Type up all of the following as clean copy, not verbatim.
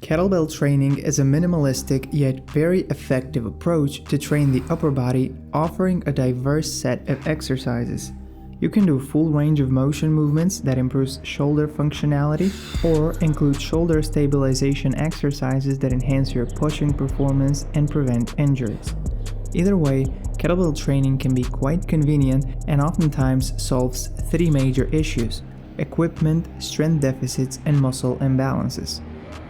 Kettlebell training is a minimalistic yet very effective approach to train the upper body, offering a diverse set of exercises. You can do full range of motion movements that improves shoulder functionality, or include shoulder stabilization exercises that enhance your pushing performance and prevent injuries. Either way, kettlebell training can be quite convenient and oftentimes solves three major issues: equipment, strength deficits, and muscle imbalances.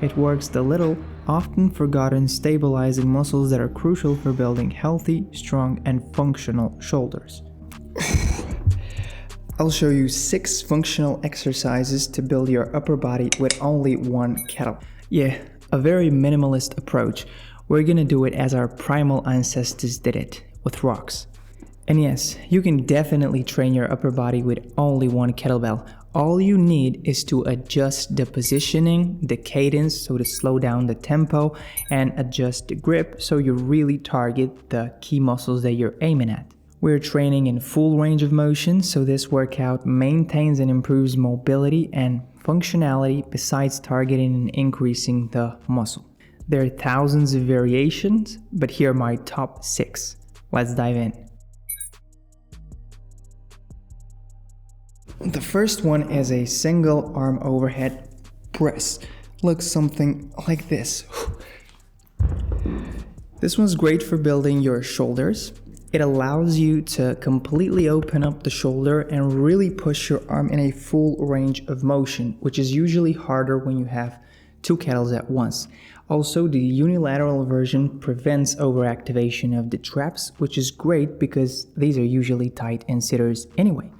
It works the little, often forgotten stabilizing muscles that are crucial for building healthy, strong, and functional shoulders. I'll show you 6 functional exercises to build your upper body with only one kettle. Yeah, a very minimalist approach. We're gonna do it as our primal ancestors did it, with rocks. And yes, you can definitely train your upper body with only one kettlebell. All you need is to adjust the positioning, the cadence, so to slow down the tempo, and adjust the grip so you really target the key muscles that you're aiming at. We're training in full range of motion, so this workout maintains and improves mobility and functionality besides targeting and increasing the muscle. There are thousands of variations, but here are my top 6. Let's dive in. The first one is a single arm overhead press. Looks something like this. This one's great for building your shoulders. It allows you to completely open up the shoulder and really push your arm in a full range of motion, which is usually harder when you have 2 kettles at once. Also, the unilateral version prevents overactivation of the traps, which is great because these are usually tight in sitters anyway.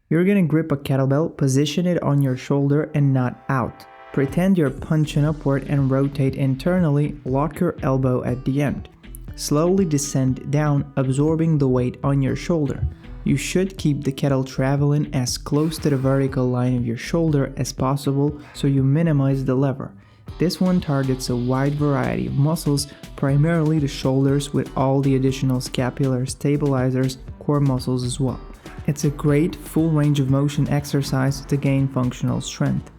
You're gonna grip a kettlebell, position it on your shoulder and not out. Pretend you're punching upward and rotate internally, lock your elbow at the end. Slowly descend down, absorbing the weight on your shoulder. You should keep the kettle traveling as close to the vertical line of your shoulder as possible so you minimize the lever. This one targets a wide variety of muscles, primarily the shoulders, with all the additional scapular stabilizers, core muscles as well. It's a great full range of motion exercise to gain functional strength.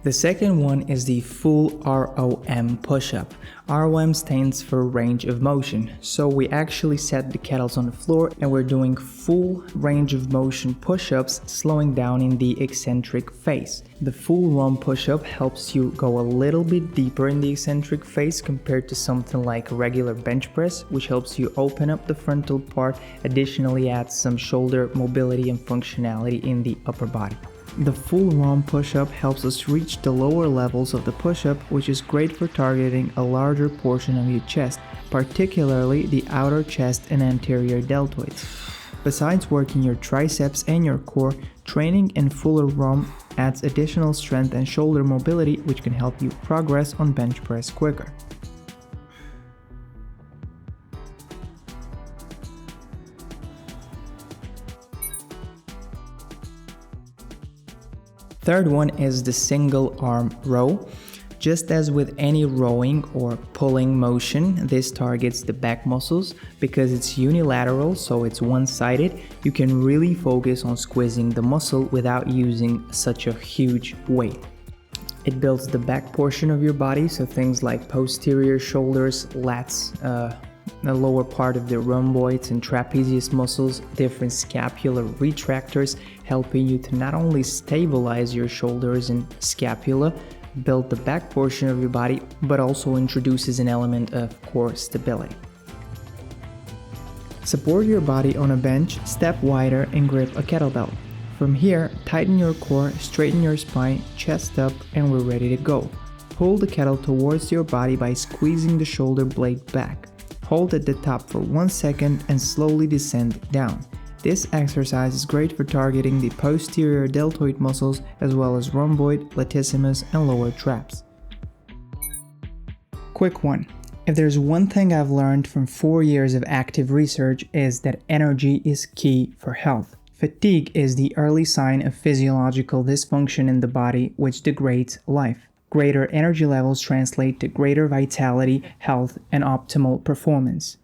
The second one is the full ROM push-up. ROM stands for range of motion, so we actually set the kettles on the floor and we're doing full range of motion push-ups, slowing down in the eccentric phase. The full ROM push-up helps you go a little bit deeper in the eccentric phase compared to something like a regular bench press, which helps you open up the frontal part, additionally adds some shoulder mobility and functionality in the upper body. The full ROM push-up helps us reach the lower levels of the push-up, which is great for targeting a larger portion of your chest, particularly the outer chest and anterior deltoids. Besides working your triceps and your core, training in fuller ROM adds additional strength and shoulder mobility, which can help you progress on bench press quicker. Third one is the single arm row. Just as with any rowing or pulling motion, this targets the back muscles. Because it's unilateral, so it's one-sided, you can really focus on squeezing the muscle without using such a huge weight. It builds the back portion of your body, so things like posterior shoulders, lats, the lower part of the rhomboids and trapezius muscles, different scapular retractors, helping you to not only stabilize your shoulders and scapula, build the back portion of your body, but also introduces an element of core stability. Support your body on a bench, step wider, and grip a kettlebell. From here, tighten your core, straighten your spine, chest up, and we're ready to go. Pull the kettle towards your body by squeezing the shoulder blade back. Hold at the top for 1 second and slowly descend down. This exercise is great for targeting the posterior deltoid muscles as well as rhomboid, latissimus, and lower traps. Quick one. If there's one thing I've learned from 4 years of active research is that energy is key for health. Fatigue is the early sign of physiological dysfunction in the body, which degrades life. Greater energy levels translate to greater vitality, health, and optimal performance.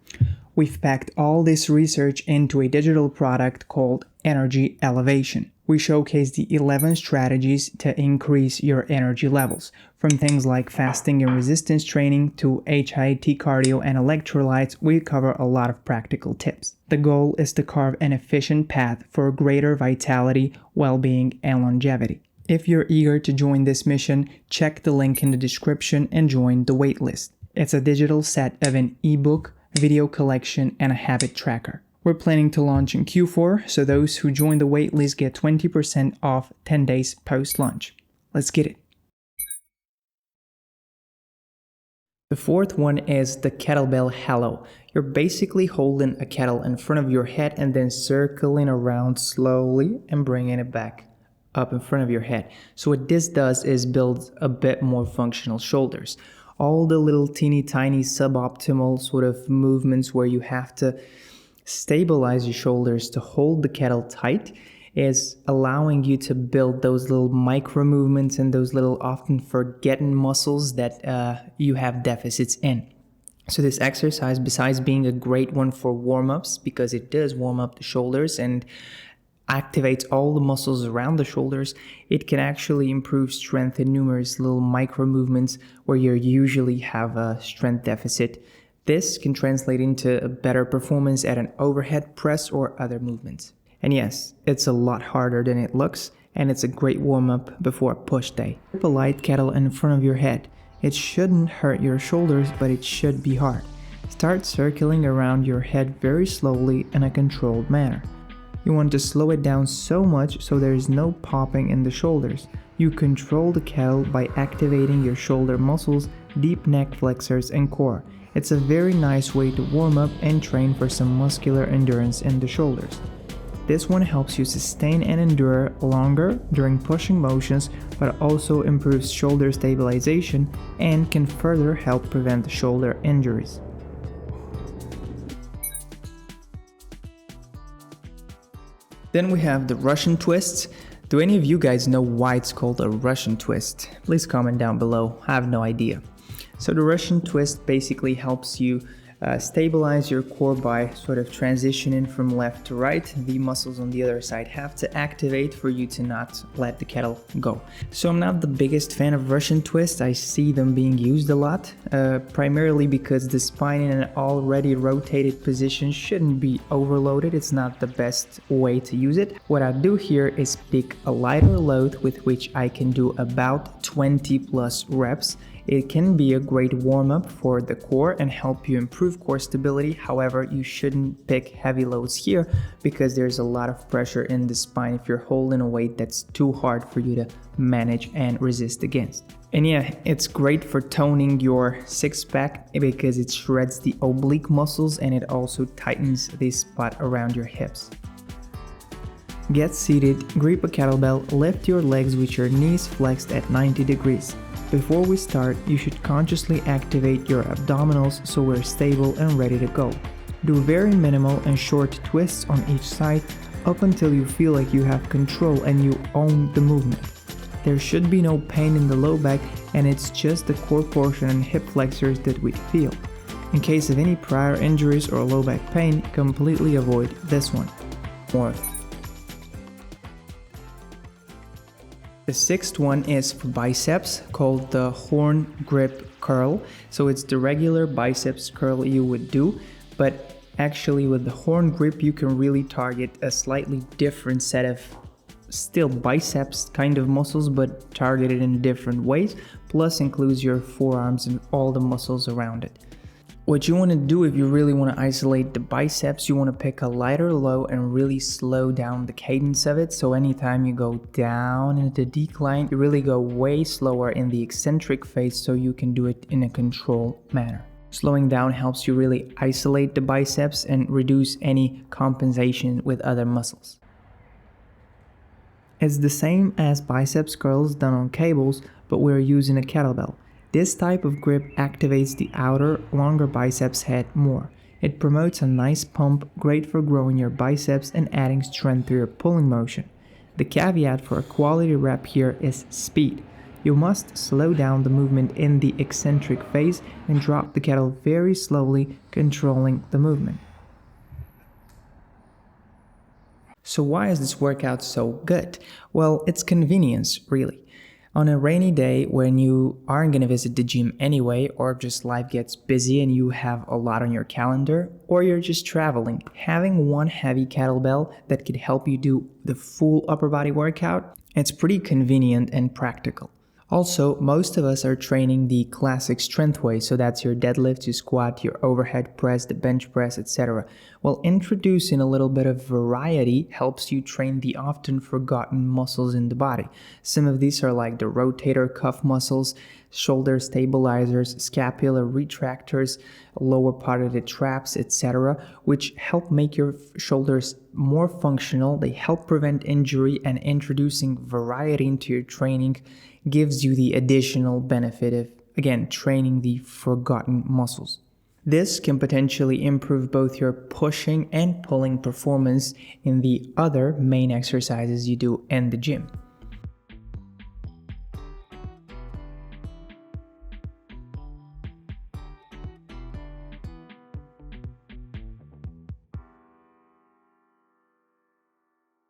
We've packed all this research into a digital product called Energy Elevation. We showcase the 11 strategies to increase your energy levels, from things like fasting and resistance training to HIIT cardio and electrolytes. We cover a lot of practical tips. The goal is to carve an efficient path for greater vitality, well-being, and longevity. If you're eager to join this mission, check the link in the description and join the waitlist. It's a digital set of an ebook, video collection, and a habit tracker. We're planning to launch in Q4, so those who join the waitlist get 20% off 10 days post-launch. Let's get it. The fourth one is the Kettlebell Halo. You're basically holding a kettle in front of your head and then circling around slowly and bringing it back up in front of your head. So what this does is build a bit more functional shoulders. All the little teeny tiny suboptimal sort of movements where you have to stabilize your shoulders to hold the kettle tight is allowing you to build those little micro movements and those little often forgotten muscles that you have deficits in. So this exercise, besides being a great one for warm-ups, because it does warm up the shoulders and activates all the muscles around the shoulders, it can actually improve strength in numerous little micro movements where you usually have a strength deficit. This can translate into a better performance at an overhead press or other movements. And yes, it's a lot harder than it looks, and it's a great warm-up before a push day. Keep a light kettle in front of your head. It shouldn't hurt your shoulders, but it should be hard. Start circling around your head very slowly in a controlled manner. You want to slow it down so much so there is no popping in the shoulders. You control the kettle by activating your shoulder muscles, deep neck flexors, and core. It's a very nice way to warm up and train for some muscular endurance in the shoulders. This one helps you sustain and endure longer during pushing motions, but also improves shoulder stabilization and can further help prevent shoulder injuries. Then we have the Russian twists. Do any of you guys know why it's called a Russian twist? Please comment down below. I have no idea. So the Russian twist basically helps you stabilize your core by sort of transitioning from left to right. The muscles on the other side have to activate for you to not let the kettle go. So I'm not the biggest fan of Russian twists. I see them being used a lot, primarily because the spine in an already rotated position shouldn't be overloaded. It's not the best way to use it. What I do here is pick a lighter load with which I can do about 20 plus reps. It can be a great warm-up for the core and help you improve core stability. However, you shouldn't pick heavy loads here because there's a lot of pressure in the spine if you're holding a weight that's too hard for you to manage and resist against. And yeah, it's great for toning your six-pack because it shreds the oblique muscles and it also tightens the spot around your hips. Get seated, grip a kettlebell, lift your legs with your knees flexed at 90 degrees. Before we start, you should consciously activate your abdominals so we're stable and ready to go. Do very minimal and short twists on each side up until you feel like you have control and you own the movement. There should be no pain in the low back, and it's just the core portion and hip flexors that we feel. In case of any prior injuries or low back pain, completely avoid this one. The sixth one is for biceps, called the horn grip curl. So it's the regular biceps curl you would do, but actually with the horn grip you can really target a slightly different set of still biceps kind of muscles, but targeted in different ways, plus includes your forearms and all the muscles around it. What you want to do if you really want to isolate the biceps, you want to pick a lighter low and really slow down the cadence of it. So anytime you go down into the decline, you really go way slower in the eccentric phase so you can do it in a controlled manner. Slowing down helps you really isolate the biceps and reduce any compensation with other muscles. It's the same as biceps curls done on cables, but we're using a kettlebell. This type of grip activates the outer, longer biceps head more. It promotes a nice pump, great for growing your biceps and adding strength to your pulling motion. The caveat for a quality rep here is speed. You must slow down the movement in the eccentric phase and drop the kettle very slowly, controlling the movement. So why is this workout so good? Well, it's convenience, really. On a rainy day when you aren't going to visit the gym anyway, or just life gets busy and you have a lot on your calendar, or you're just traveling, having one heavy kettlebell that could help you do the full upper body workout, it's pretty convenient and practical. Also, most of us are training the classic strength way, so that's your deadlift, your squat, your overhead press, the bench press, etc. Well, introducing a little bit of variety helps you train the often forgotten muscles in the body. Some of these are like the rotator cuff muscles, shoulder stabilizers, scapular retractors, lower part of the traps, etc., which help make your shoulders more functional. They help prevent injury, and introducing variety into your training gives you the additional benefit of, again, training the forgotten muscles. This can potentially improve both your pushing and pulling performance in the other main exercises you do in the gym.